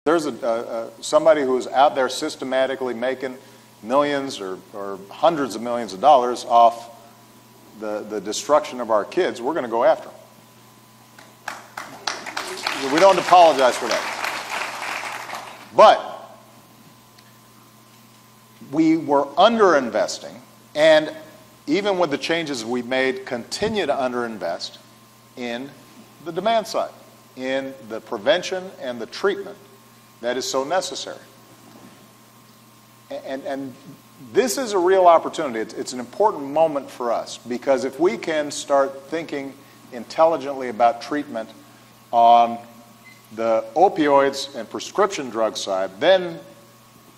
There's somebody who's out there systematically making millions or hundreds of millions of dollars off the destruction of our kids. We're going to go after them. We don't apologize for that. But we were underinvesting, and even with the changes we've made, continue to underinvest in the demand side, in the prevention and the treatment that is so necessary. And this is a real opportunity. It's an important moment for us, because if we can start thinking intelligently about treatment on the opioids and prescription drug side, then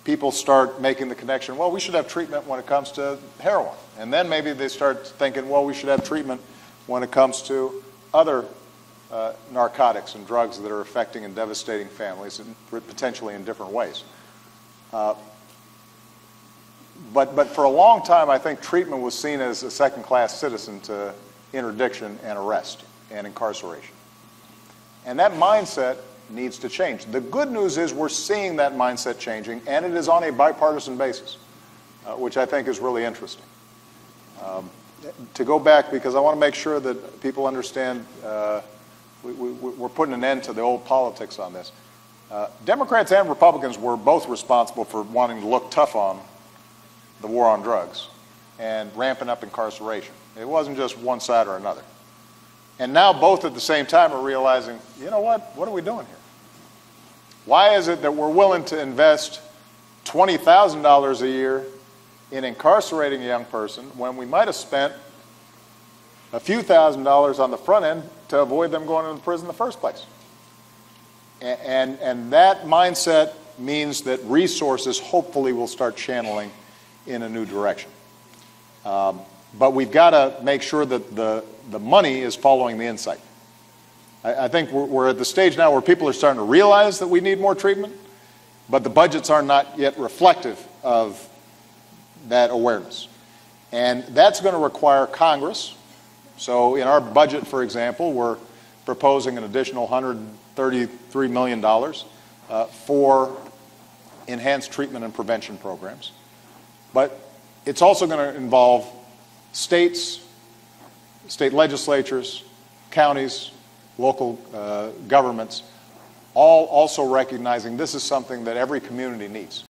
people start making the connection, well, we should have treatment when it comes to heroin. And then maybe they start thinking, well, we should have treatment when it comes to other narcotics and drugs that are affecting and devastating families, and potentially in different ways. But for a long time, I think treatment was seen as a second-class citizen to interdiction and arrest and incarceration. And that mindset needs to change. The good news is we're seeing that mindset changing, and it is on a bipartisan basis, which I think is really interesting. To go back, because I want to make sure that people understand we're putting an end to the old politics on this. Democrats and Republicans were both responsible for wanting to look tough on the war on drugs and ramping up incarceration. It wasn't just one side or another. And now both at the same time are realizing, you know what are we doing here? Why is it that we're willing to invest $20,000 a year in incarcerating a young person when we might have spent a few $1,000s on the front end to avoid them going into prison in the first place? And that mindset means that resources hopefully will start channeling in a new direction. But we've got to make sure that the money is following the insight. I think we're at the stage now where people are starting to realize that we need more treatment, but the budgets are not yet reflective of that awareness. And that's going to require Congress. So in our budget, for example, we're proposing an additional $133 million for enhanced treatment and prevention programs. But it's also going to involve states, state legislatures, counties, local governments, all also recognizing this is something that every community needs.